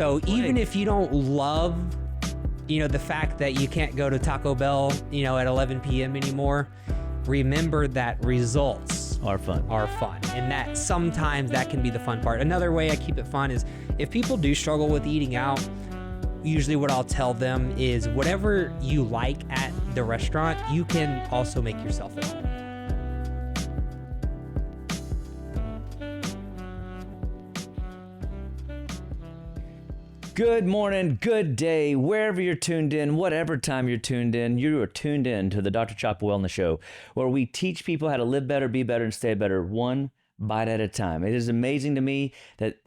So even if you don't love, the fact that you can't go to Taco Bell, at 11 p.m. anymore, remember that results are fun. And that sometimes that can be the fun part. Another way I keep it fun is if people do struggle with eating out, usually what I'll tell them is whatever you like at the restaurant, you can also make yourself at home. Good morning, good day, wherever you're tuned in, whatever time you're tuned in, you are tuned in to the Dr. Chapa Wellness Show, where we teach people how to live better, be better, and stay better, one bite at a time. It is amazing to me that,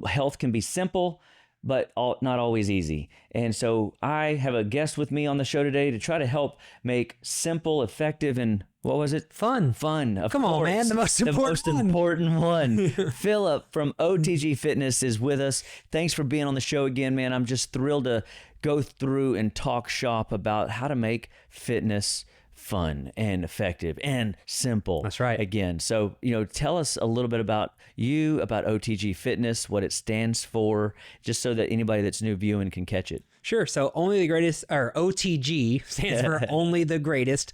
health can be simple, but not always easy. And so I have a guest with me on the show today to try to help make simple, effective, and what was it? Fun. Of Come on, course, man. The most important one. Philip from OTG Fitness is with us. Thanks for being on the show again, man. I'm just thrilled to go through and talk shop about how to make fitness fun and effective and simple. That's right. Again, so, tell us a little bit about you, about OTG Fitness, what it stands for, just so that anybody that's new viewing can catch it. Sure. So only the greatest, or OTG stands for only the greatest,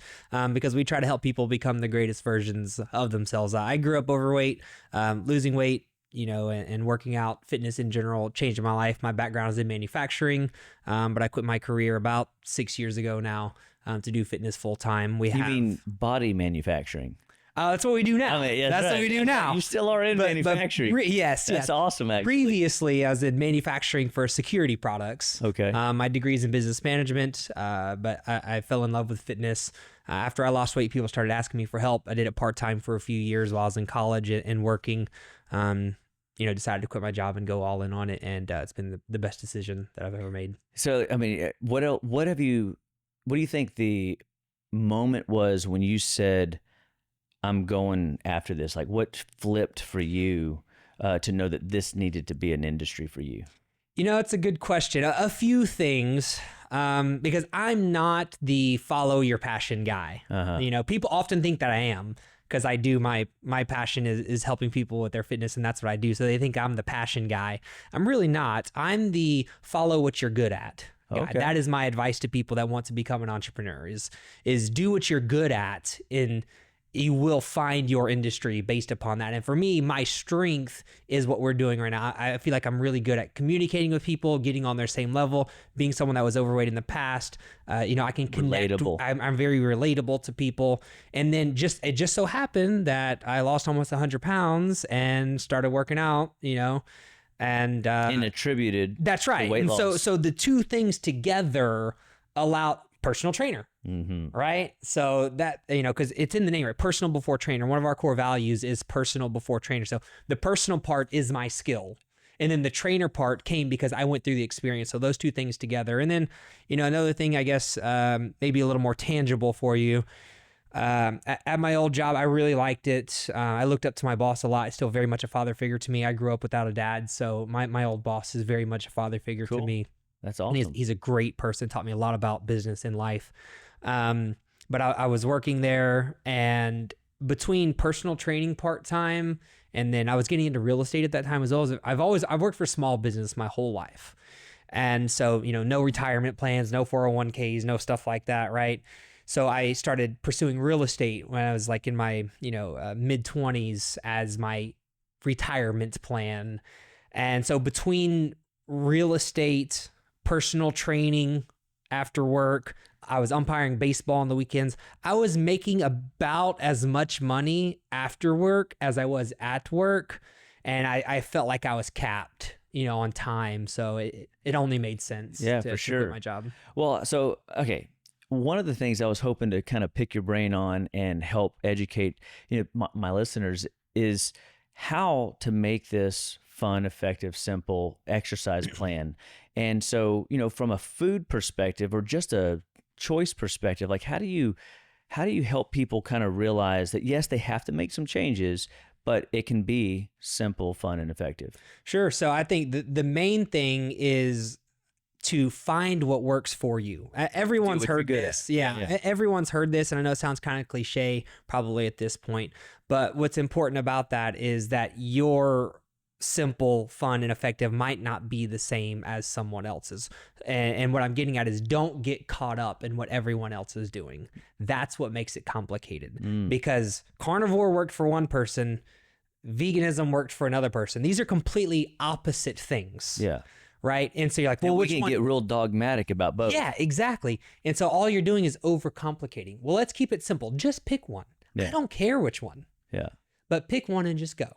because we try to help people become the greatest versions of themselves. I grew up overweight, losing weight, and working out, fitness in general changed my life. My background is in manufacturing, but I quit my career about 6 years ago now to do fitness full time. You mean body manufacturing? That's what we do now. That's what we do now. You still are in manufacturing. Yes. That's awesome, actually. Previously, I was in manufacturing for security products. Okay. My degree's in business management, but I fell in love with fitness. After I lost weight, people started asking me for help. I did it part-time for a few years while I was in college and working. Decided to quit my job and go all in on it, and it's been the best decision that I've ever made. So, what do you think the moment was when you said, I'm going after this? Like, what flipped for you to know that this needed to be an industry for you? It's a good question. A few things, because I'm not the follow your passion guy. Uh-huh. People often think that I am, because I do my passion is helping people with their fitness, and that's what I do. So they think I'm the passion guy. I'm really not. I'm the follow what you're good at guy. Okay. That is my advice to people that want to become an entrepreneur is do what you're good at, and you will find your industry based upon that. And for me, my strength is what we're doing right now. I feel like I'm really good at communicating with people, getting on their same level, being someone that was overweight in the past. I can connect. Relatable. I'm very relatable to people. And then it just so happened that I lost almost 100 pounds and started working out, and attributed. That's right. Weight loss. So the two things together allow personal trainer. Mm-hmm. Right. So that, because it's in the name, right? Personal before trainer. One of our core values is personal before trainer. So the personal part is my skill. And then the trainer part came because I went through the experience. So those two things together. And then, another thing, I guess, maybe a little more tangible for you. At my old job, I really liked it. I looked up to my boss a lot. It's still very much a father figure to me. I grew up without a dad. So my old boss is very much a father figure to me. That's awesome. He's a great person, taught me a lot about business and life. But I was working there, and between personal training part-time, and then I was getting into real estate at that time as well. I've worked for small business my whole life. And so, no retirement plans, no 401ks, no stuff like that. Right. So I started pursuing real estate when I was like in my, mid 20s as my retirement plan. And so between real estate, personal training after work, I was umpiring baseball on the weekends. I was making about as much money after work as I was at work. And I felt like I was capped, on time. So it only made sense to quit my job. Well, so, okay. One of the things I was hoping to kind of pick your brain on and help educate my listeners is how to make this fun, effective, simple exercise plan. And so, from a food perspective or just a choice perspective, like how do you help people kind of realize that, yes, they have to make some changes, but it can be simple, fun, and effective? Sure. So I think the main thing is to find what works for you. Everyone's heard this. Yeah. Everyone's heard this. And I know it sounds kind of cliche probably at this point, but what's important about that is that your simple, fun, and effective might not be the same as someone else's. And what I'm getting at is don't get caught up in what everyone else is doing. That's what makes it complicated because carnivore worked for one person, veganism worked for another person. These are completely opposite things. Yeah. Right. And so you're like, well, and we which can one? get real dogmatic about both. Yeah, exactly. And so all you're doing is overcomplicating. Well, let's keep it simple. Just pick one. Yeah. I don't care which one. Yeah. But pick one and just go.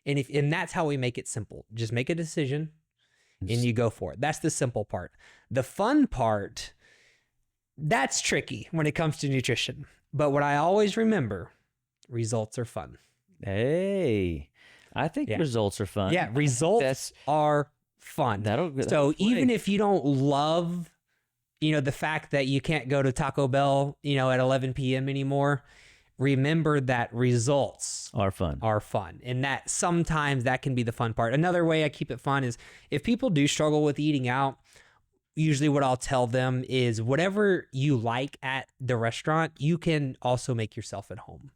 And that's how we make it simple. Just make a decision and you go for it. That's the simple part. The fun part, that's tricky when it comes to nutrition. But what I always remember, results are fun. Hey, I think results are fun. Yeah, results are fun. So even if you don't love, the fact that you can't go to Taco Bell, at 11 p.m. anymore, remember that results are fun. And that sometimes that can be the fun part. Another way I keep it fun is if people do struggle with eating out, usually what I'll tell them is whatever you like at the restaurant, you can also make yourself at home.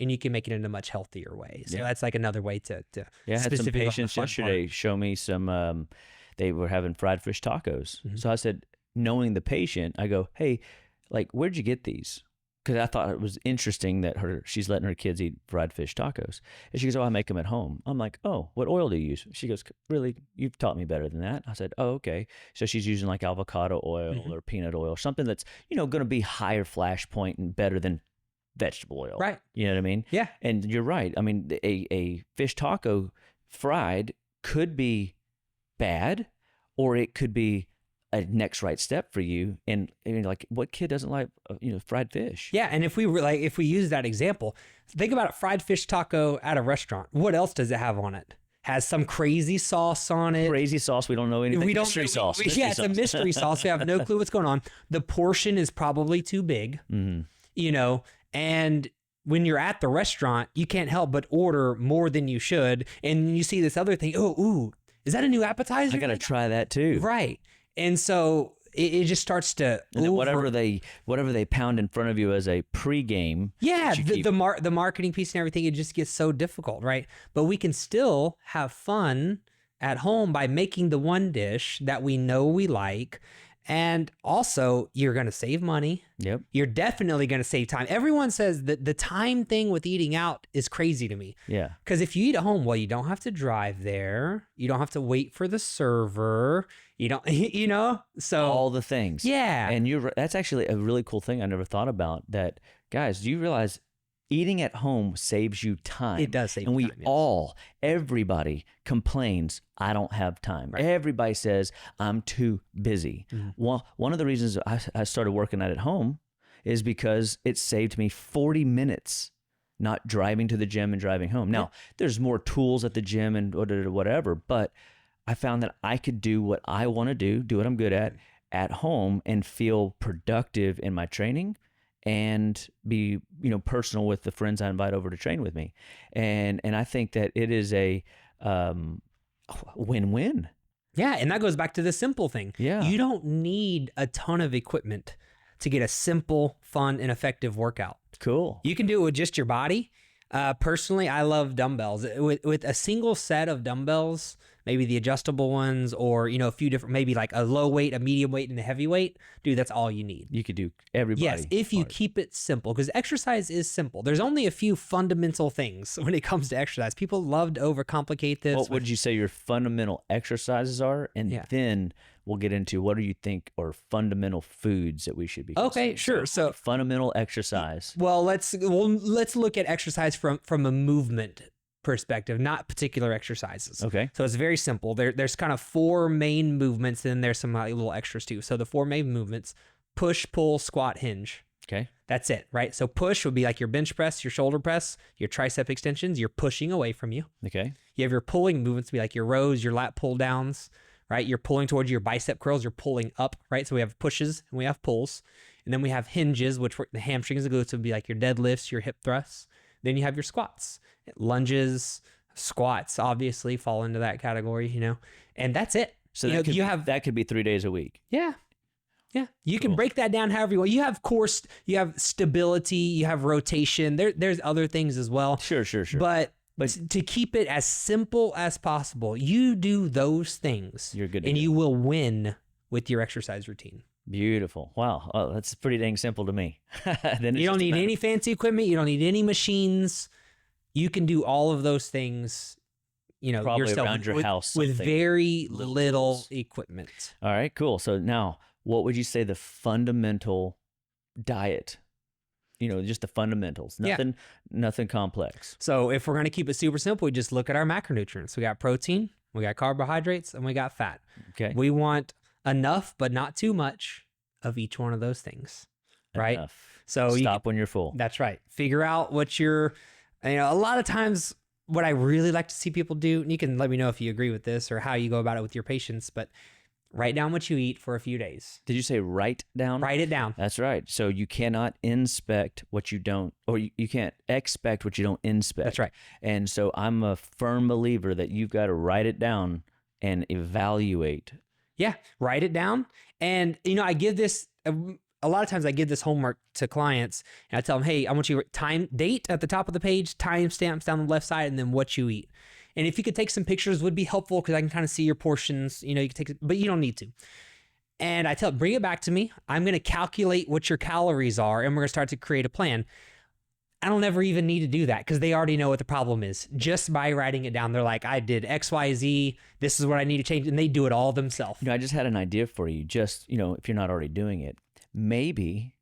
And you can make it in a much healthier way. So that's like another way to I had some patients yesterday show me some, they were having fried fish tacos. Mm-hmm. So I said, knowing the patient, I go, hey, like, where'd you get these? Because I thought it was interesting that she's letting her kids eat fried fish tacos. And she goes, oh, I make them at home. I'm like, oh, what oil do you use? She goes, really? You've taught me better than that. I said, oh, okay. So she's using like avocado oil or peanut oil, something that's, going to be higher flash point and better than vegetable oil. Right. You know what I mean? Yeah. And you're right. I mean, a fish taco fried could be bad, or it could be a next right step for you. And I mean, like, what kid doesn't like, fried fish? Yeah. And if we use that example, think about a fried fish taco at a restaurant. What else does it have on it? Has some crazy sauce on it. Crazy sauce. We don't know anything. Mystery sauce. It's a mystery sauce. We have no clue what's going on. The portion is probably too big, and when you're at the restaurant, you can't help but order more than you should. And you see this other thing. Oh, is that a new appetizer? I got to try that too. Right. And so it just starts to whatever they pound in front of you as a pregame. Yeah, the marketing piece and everything, it just gets so difficult, right? But we can still have fun at home by making the one dish that we know we like. And also, you're going to save money. Yep. You're definitely going to save time. Everyone says that the time thing with eating out is crazy to me. Yeah. Because if you eat at home, well, you don't have to drive there. You don't have to wait for the server. You don't, so. All the things. Yeah. And that's actually a really cool thing I never thought about. That, guys, do you realize eating at home saves you time? It does save time. And yes. Everybody complains, I don't have time. Right. Everybody says, I'm too busy. Mm-hmm. Well, one of the reasons I started working out at home is because it saved me 40 minutes not driving to the gym and driving home. Now, there's more tools at the gym and whatever, but I found that I could do what I want to do what I'm good at home and feel productive in my training and be, personal with the friends I invite over to train with me. And I think that it is a win-win. Yeah, and that goes back to the simple thing. Yeah. You don't need a ton of equipment to get a simple, fun, and effective workout. Cool. You can do it with just your body. Personally, I love dumbbells. With a single set of dumbbells, maybe the adjustable ones or, a few different, maybe like a low weight, a medium weight, and a heavy weight, dude, that's all you need. You could do everybody. Yes, if you keep it simple, because exercise is simple. There's only a few fundamental things when it comes to exercise. People love to overcomplicate this. What would you say your fundamental exercises are? And then we'll get into what do you think are fundamental foods that we should be consuming. Okay, sure. So fundamental exercise. Well, let's look at exercise from a movement perspective, not particular exercises. Okay. So it's very simple. There's kind of four main movements, and then there's some little extras too. So the four main movements: push, pull, squat, hinge. Okay. That's it, right? So push would be like your bench press, your shoulder press, your tricep extensions. You're pushing away from you. Okay. You have your pulling movements to be like your rows, your lat pull downs, right? You're pulling towards your bicep curls. You're pulling up, right? So we have pushes and we have pulls. And then we have hinges, which the hamstrings and glutes would be like your deadlifts, your hip thrusts. Then you have your squats, lunges, squats obviously fall into that category, and that's it. So that could be 3 days a week. Yeah. Yeah. You can break that down however you want. You have core, you have stability, you have rotation. There's other things as well. Sure. But But to keep it as simple as possible, you do those things, you're good to and go. you will win with your exercise routine. Beautiful. Wow. Oh, that's pretty dang simple to me. Then You don't need any fancy equipment. You don't need any machines. You can do all of those things, probably yourself around your house with something. very Little little tools. equipment. All right, cool. So now, what would you say the fundamental diet? Just the fundamentals. Nothing complex. So if we're going to keep it super simple, we just look at our macronutrients. We got protein, we got carbohydrates, and we got fat. Okay. We want enough, but not too much of each one of those things, right? Enough. So Stop when you're full. That's right. Figure out what a lot of times what I really like to see people do, and you can let me know if you agree with this or how you go about it with your patients, but write down what you eat for a few days. Did you say write down? Write it down. That's right. So you cannot inspect what you don't, or you can't expect what you don't inspect. That's right. And so I'm a firm believer that you've got to write it down and evaluate. Yeah, write it down. And, I give this, a lot of times I give this homework to clients and I tell them, hey, I want you to date at the top of the page, timestamps down the left side, and then what you eat. And if you could take some pictures would be helpful because I can kind of see your portions, you can take, but you don't need to. And I tell them, bring it back to me. I'm going to calculate what your calories are and we're going to start to create a plan. I don't ever even need to do that because they already know what the problem is. Just by writing it down, they're like, I did X, Y, Z. This is what I need to change. And they do it all themselves. I just had an idea for you. Just, if you're not already doing it, maybe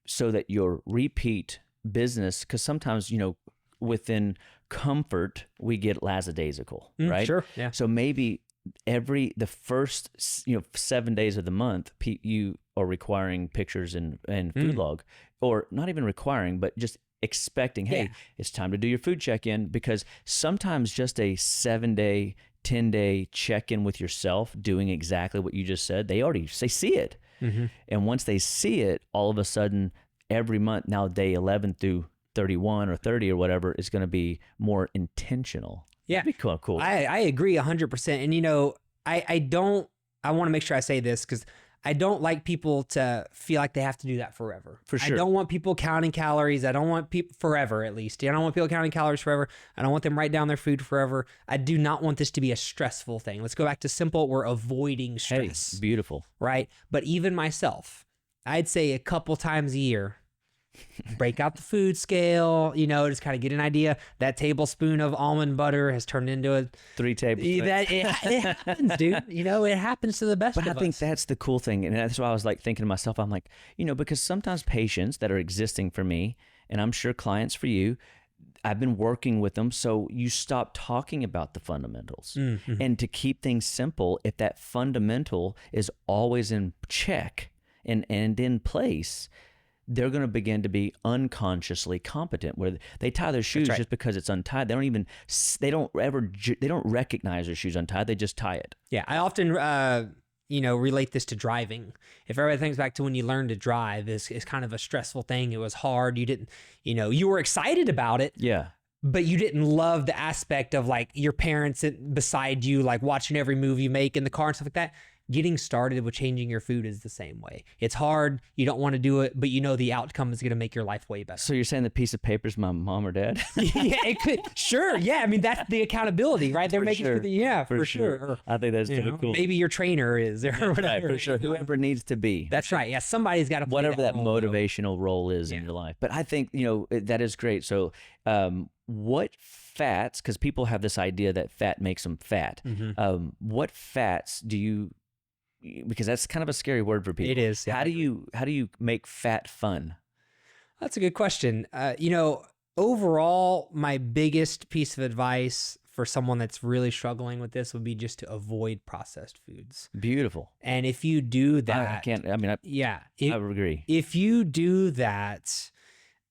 so that your repeat business, because sometimes, within comfort, we get lackadaisical, right? Sure. Yeah. So maybe the first, 7 days of the month, you are requiring pictures and food log, or not even requiring, but just expecting, hey, it's time to do your food check-in, because sometimes just a 7-day, 10-day check-in with yourself, doing exactly what you just said, they see it. Mm-hmm. And once they see it, all of a sudden, every month, now day 11 through 31 or 30 or whatever, is going to be more intentional. Yeah. That'd be cool. I agree 100%. And, I want to make sure I say this because I don't like people to feel like they have to do that forever. For sure. I don't want people counting calories. I don't want people forever, at least. I don't want people counting calories forever. I don't want them write down their food forever. I do not want this to be a stressful thing. Let's go back to simple. We're avoiding stress. Hey, beautiful. Right? But even myself, I'd say a couple times a year, break out the food scale, just kind of get an idea. That tablespoon of almond butter has turned into 3 tablespoons. It happens, dude. It happens to the best of us. But I think that's the cool thing. And that's why I was like thinking to myself, I'm like, because sometimes patients that are existing for me, and I'm sure clients for you, I've been working with them. So you stop talking about the fundamentals. Mm-hmm. And to keep things simple, if that fundamental is always in check and in place, they're going to begin to be unconsciously competent, where they tie their shoes just because it's untied. They don't recognize their shoes untied. They just tie it. Yeah. I often, relate this to driving. If everybody thinks back to when you learned to drive, is kind of a stressful thing. It was hard. You didn't, you were excited about it. Yeah. But you didn't love the aspect of like your parents beside you, like watching every move you make in the car and stuff like that. Getting started with changing your food is the same way. It's hard. You don't want to do it, but the outcome is going to make your life way better. So you're saying the piece of paper is my mom or dad? Yeah, it could. Sure. Yeah. I mean, that's the accountability, right? They're making sure. For sure. I think that's really cool. Maybe your trainer is or whatever. Right, for sure. Whoever needs to be. That's right. Yeah. Somebody's got to play whatever that role, motivational role is in your life. But I think, that is great. So what fats, because people have this idea that fat makes them fat. Mm-hmm. What fats do you, because that's kind of a scary word for people. It is. Yeah. How do you make fat fun? That's a good question. Overall, my biggest piece of advice for someone that's really struggling with this would be just to avoid processed foods. Beautiful. And if you do that, I would agree. If you do that,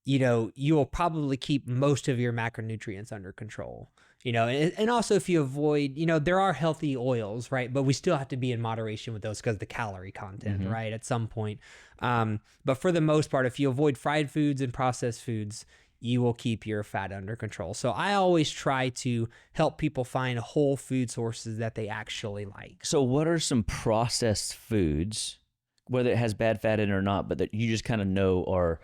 you will probably keep most of your macronutrients under control. And also if you avoid, there are healthy oils, right? But we still have to be in moderation with those because of the calorie content, mm-hmm. right? At some point. But for the most part, if you avoid fried foods and processed foods, you will keep your fat under control. So I always try to help people find whole food sources that they actually like. So what are some processed foods, whether it has bad fat in it or not, but that you just kind of know are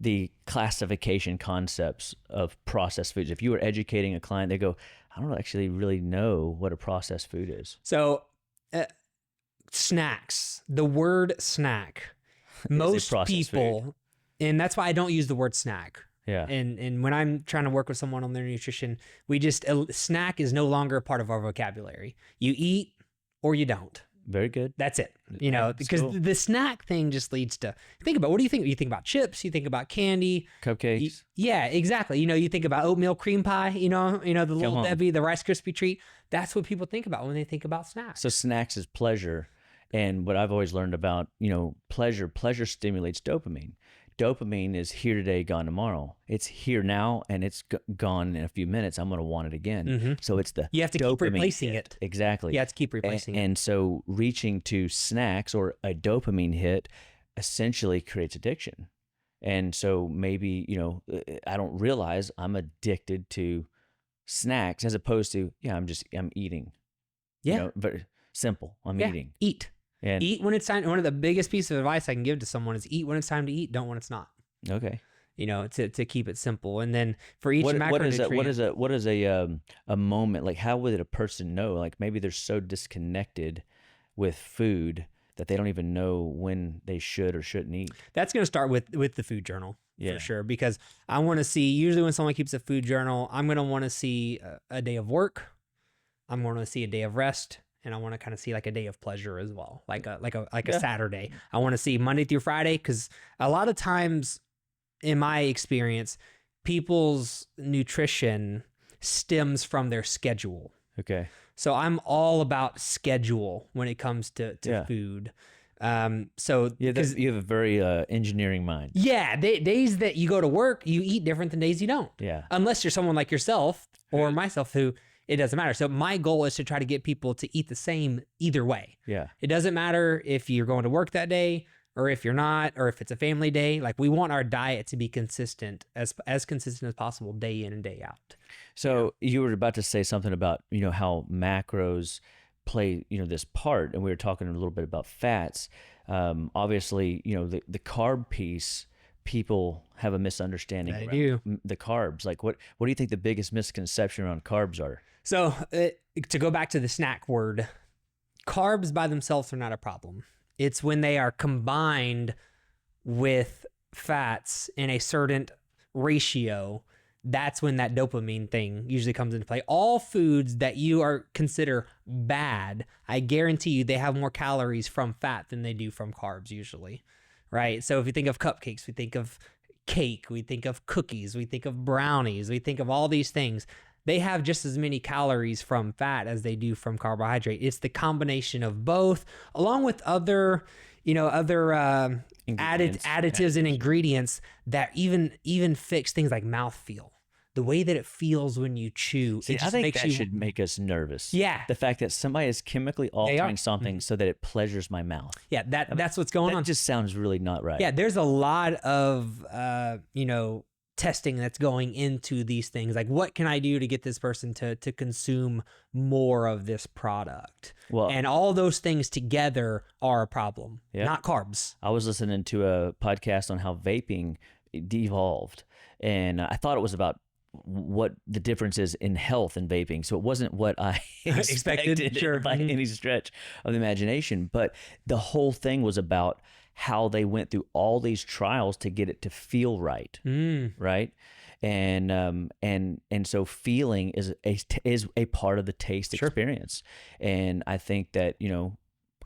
the classification concepts of processed foods. If you were educating a client, they go, I don't actually really know what a processed food is. So, snacks, the word snack, most people, and that's why I don't use the word snack. Yeah. And when I'm trying to work with someone on their nutrition, snack is no longer a part of our vocabulary. You eat or you don't. Very good. That's it. Because the snack thing just leads to, think about, what do you think? You think about chips, you think about candy. Cupcakes. Yeah, exactly. You think about oatmeal cream pie, the little Debbie, the Rice Krispie treat. That's what people think about when they think about snacks. So snacks is pleasure. And what I've always learned about, pleasure stimulates dopamine. Dopamine is here today, gone tomorrow. It's here now, and it's gone in a few minutes. I'm going to want it again. Mm-hmm. So it's the you have to keep replacing it. Exactly. You have to keep replacing it. And so reaching to snacks or a dopamine hit essentially creates addiction. And so maybe, I don't realize I'm addicted to snacks as opposed to, I'm eating. Yeah. But simple. I'm eating. Eat. And eat when it's time. One of the biggest pieces of advice I can give to someone is eat when it's time to eat, don't when it's not. Okay. To keep it simple. And then for each macronutrient. What is a moment, like how would a person know? Like maybe they're so disconnected with food that they don't even know when they should or shouldn't eat. That's going to start with the food journal for sure, because I want to see, usually when someone keeps a food journal, I'm going to want to see a day of work. I'm going to see a day of rest. And I want to kind of see like a day of pleasure as well, like a Saturday. I want to see Monday through Friday, because a lot of times, in my experience, people's nutrition stems from their schedule. Okay. So I'm all about schedule when it comes to food. So you have a very engineering mind. Yeah, days that you go to work, you eat different than days you don't. Yeah. Unless you're someone like yourself or myself who. It doesn't matter. So my goal is to try to get people to eat the same either way. Yeah. It doesn't matter if you're going to work that day or if you're not, or if it's a family day. Like, we want our diet to be consistent, as consistent as possible, day in and day out. So you were about to say something about, how macros play, this part, and we were talking a little bit about fats. Obviously, the carb piece, people have a misunderstanding around the carbs. Like, what do you think the biggest misconception around carbs are? So to go back to the snack word, carbs by themselves are not a problem. It's when they are combined with fats in a certain ratio, that's when that dopamine thing usually comes into play. All foods that you consider bad, I guarantee you they have more calories from fat than they do from carbs usually, right? So if you think of cupcakes, we think of cake, we think of cookies, we think of brownies, we think of all these things. They have just as many calories from fat as they do from carbohydrate. It's the combination of both, along with other additives and ingredients that even fix things like mouthfeel. The way that it feels when you chew. See, I think that should make us nervous. Yeah. The fact that somebody is chemically altering something so that it pleasures my mouth. Yeah, that's what's going on. That just sounds really not right. Yeah, there's a lot of testing that's going into these things. Like, what can I do to get this person to consume more of this product? Well, and all those things together are a problem, not carbs. I was listening to a podcast on how vaping devolved, and I thought it was about what the difference is in health and vaping. So it wasn't what I expected sure. by any stretch of the imagination, but the whole thing was about how they went through all these trials to get it to feel right. Right. And so feeling is a part of the taste experience. And I think that,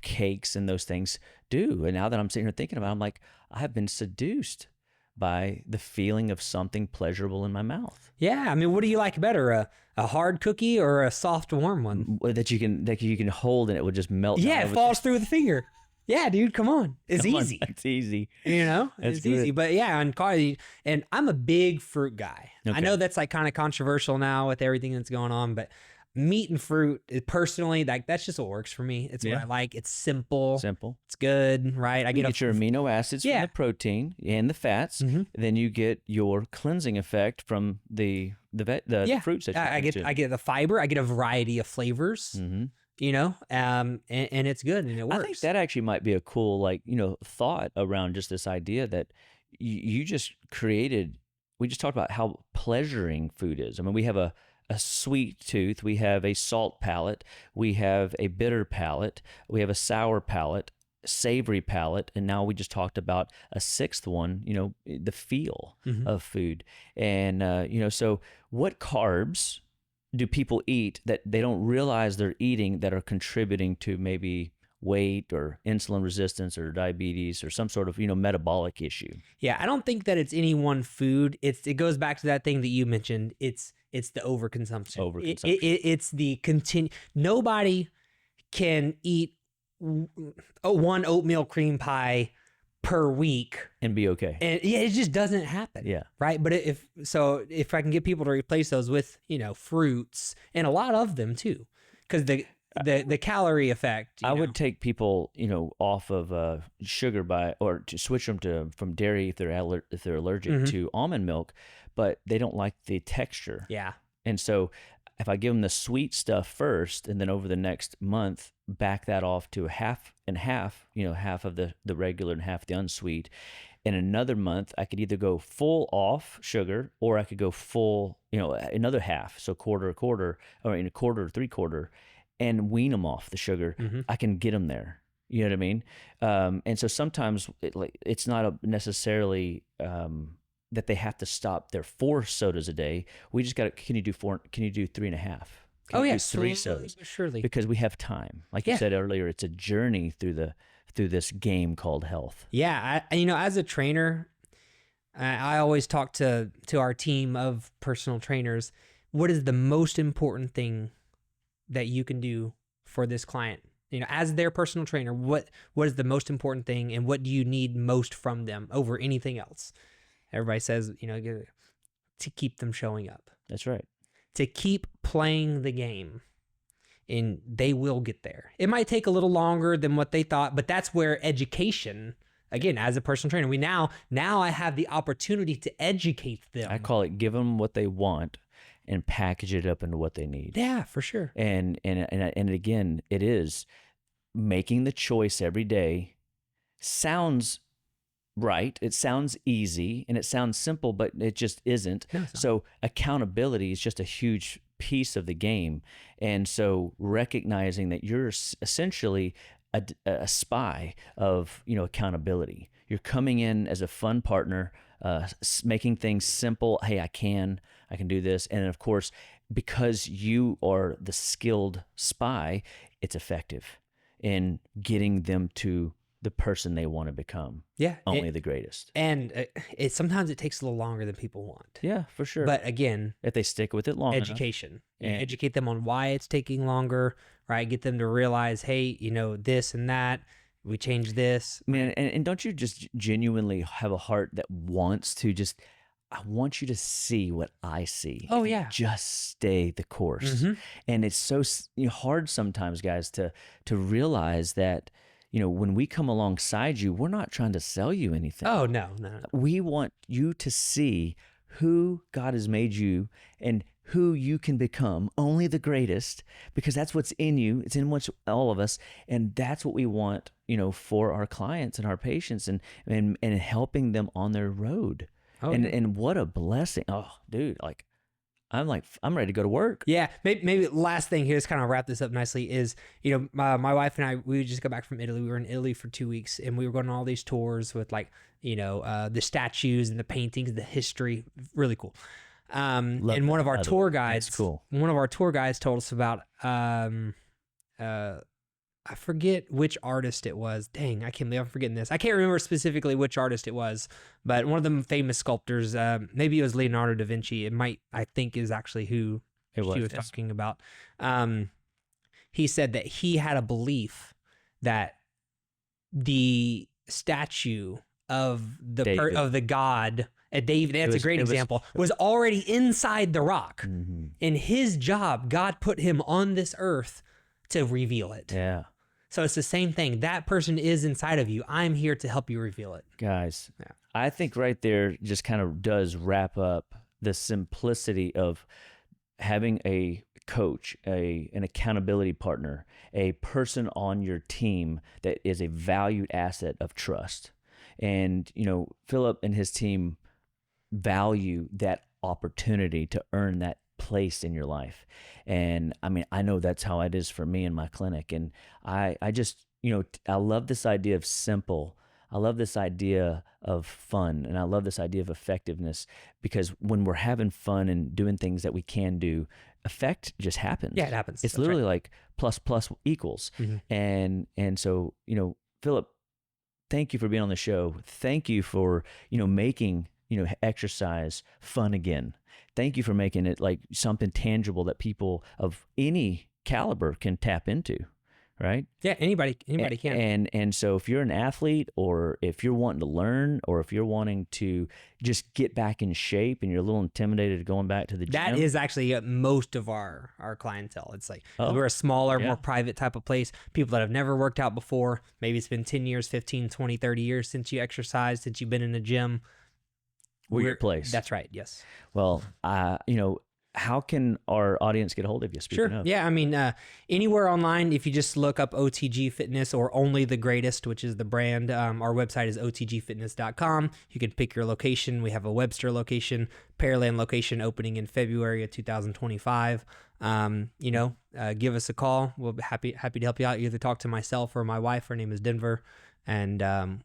cakes and those things do. And now that I'm sitting here thinking about it, I'm like, I've been seduced by the feeling of something pleasurable in my mouth. Yeah, I mean, what do you like better, a hard cookie or a soft, warm one? That you can hold and it would just melt. Yeah, it falls through the finger. Yeah, dude, come on. It's easy. It's easy. It's easy. But yeah, on carbs, and I'm a big fruit guy. Okay. I know that's like kind of controversial now with everything that's going on, but meat and fruit, personally, that's just what works for me. It's what I like. It's simple. It's good, right? I get your amino acids from the protein and the fats. Mm-hmm. Then you get your cleansing effect from the fruits that you I get the fiber. I get a variety of flavors. Mm-hmm. And it's good and it works. I think that actually might be a cool, thought around just this idea that, you just created, we just talked about how pleasuring food is. I mean, we have a sweet tooth, we have a salt palate, we have a bitter palate, we have a sour palate, savory palate, and now we just talked about a sixth one, the feel of food. And, so what carbs do people eat that they don't realize they're eating that are contributing to maybe weight or insulin resistance or diabetes or some sort of metabolic issue? Yeah, I don't think that it's any one food. It goes back to that thing that you mentioned. It's the overconsumption. It's the continue. Nobody can eat one oatmeal cream pie per week and be okay. And yeah, it just doesn't happen. Yeah. Right. But if I can get people to replace those with, fruits, and a lot of them too, because the calorie effect. I would take people, off of sugar or to switch them from dairy if they're allergic to almond milk, but they don't like the texture. Yeah. And so if I give them the sweet stuff first, and then over the next month, back that off to half and half, half of the regular and half the unsweet. In another month, I could either go full off sugar, or I could go full, another half. So quarter, or in a quarter or three-quarter, and wean them off the sugar. I can get them there. You know what I mean? And so sometimes it's not necessarily that they have to stop their 4 sodas a day. We just got to, can you do 3.5? Oh yeah, 3 sodas? Surely. Because we have time. Like you said earlier, it's a journey through this game called health. Yeah. As a trainer, I always talk to our team of personal trainers. What is the most important thing that you can do for this client? As their personal trainer, what is the most important thing, and what do you need most from them over anything else? Everybody says, to keep them showing up. That's right. To keep playing the game, and they will get there. It might take a little longer than what they thought, but that's where education, again, as a personal trainer, we now I have the opportunity to educate them. I call it give them what they want and package it up into what they need. Yeah, for sure. And again, it is making the choice every day. Sounds right. It sounds easy and it sounds simple, but it just isn't. No, so accountability is just a huge piece of the game. And so recognizing that you're essentially a spy of, accountability. You're coming in as a fun partner, making things simple. Hey, I can do this. And of course, because you are the skilled spy, it's effective in getting them to the person they want to become. Yeah. Only the greatest. And sometimes it takes a little longer than people want. Yeah, for sure. But again, if they stick with it long education. enough. Educate them on why it's taking longer, right? Get them to realize, hey, this and that, we change this. Man, and don't you just genuinely have a heart that wants to just, I want you to see what I see. Oh, yeah. Just stay the course. And it's so hard sometimes, guys, to realize that, when we come alongside you, we're not trying to sell you anything. Oh, no. We want you to see who God has made you and who you can become, only the greatest, because that's what's in you. It's in all of us. And that's what we want, for our clients and our patients and helping them on their road. Oh, and what a blessing. Oh, dude, I'm ready to go to work. Yeah. Maybe last thing here, to kind of wrap this up nicely, is, my wife and I, we just got back from Italy. We were in Italy for 2 weeks, and we were going on all these tours with the statues and the paintings, the history. Really cool. And one of our tour guides, told us about, I forget which artist it was. Dang, I can't believe I'm forgetting this. I can't remember specifically which artist it was, but one of the famous sculptors, maybe it was Leonardo da Vinci. I think is actually who she was talking about. He said that he had a belief that the statue of the god David, that's a great example, was already inside the rock. In his job, God put him on this earth to reveal it. Yeah. So it's the same thing. That person is inside of you. I'm here to help you reveal it. Guys, I think right there just kind of does wrap up the simplicity of having a coach, an accountability partner, a person on your team that is a valued asset of trust. And, Philip and his team value that opportunity to earn that place in your life. And I mean, I know that's how it is for me in my clinic. And I just, I love this idea of simple. I love this idea of fun, and I love this idea of effectiveness, because when we're having fun and doing things that we can do, effect just happens. Yeah, it happens. It's That's literally right. like plus plus equals. And so, Philip, thank you for being on the show. Thank you for, making, exercise fun again. Thank you for making it like something tangible that people of any caliber can tap into, right? Yeah, anybody can. And so if you're an athlete, or if you're wanting to learn, or if you're wanting to just get back in shape and you're a little intimidated going back to the gym. That is actually most of our clientele. It's like, 'cause Oh, we're a smaller, yeah. more private type of place. People that have never worked out before. Maybe it's been 10 years, 15, 20, 30 years since you exercised, since you've been in a gym. We're your place. That's right. Yes. Well, how can our audience get a hold of you? Speaking Sure. of. Yeah. I mean, anywhere online, if you just look up OTG Fitness or Only the Greatest, which is the brand, our website is otgfitness.com. You can pick your location. We have a Webster location, Pearland location opening in February of 2025. Give us a call. We'll be happy to help you out. Either talk to myself or my wife. Her name is Denver. And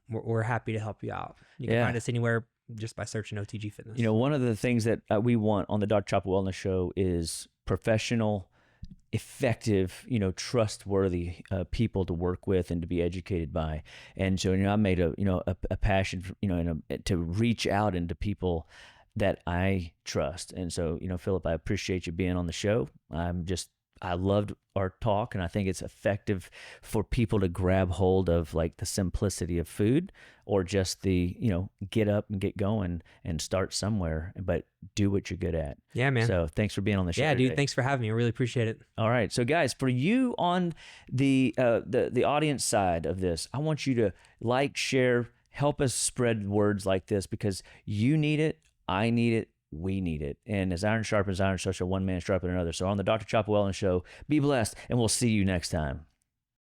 we're happy to help you out. You can find us anywhere just by searching OTG Fitness. One of the things that we want on the Dr. Chapa Wellness Show is professional, effective, trustworthy people to work with and to be educated by. And so, I made a passion, to reach out into people that I trust. And so, Philip, I appreciate you being on the show. I loved our talk, and I think it's effective for people to grab hold of like the simplicity of food, or just the, get up and get going and start somewhere, but do what you're good at. Yeah, man. So thanks for being on the show. Yeah, today. dude. Thanks for having me. I really appreciate it. All right. So guys, for you on the audience side of this, I want you to like, share, help us spread words like this, because you need it. I need it. We need it. And as iron sharpens iron, so shall one man sharpen another. So on the Dr. Chapa Wellness Show, be blessed, and we'll see you next time.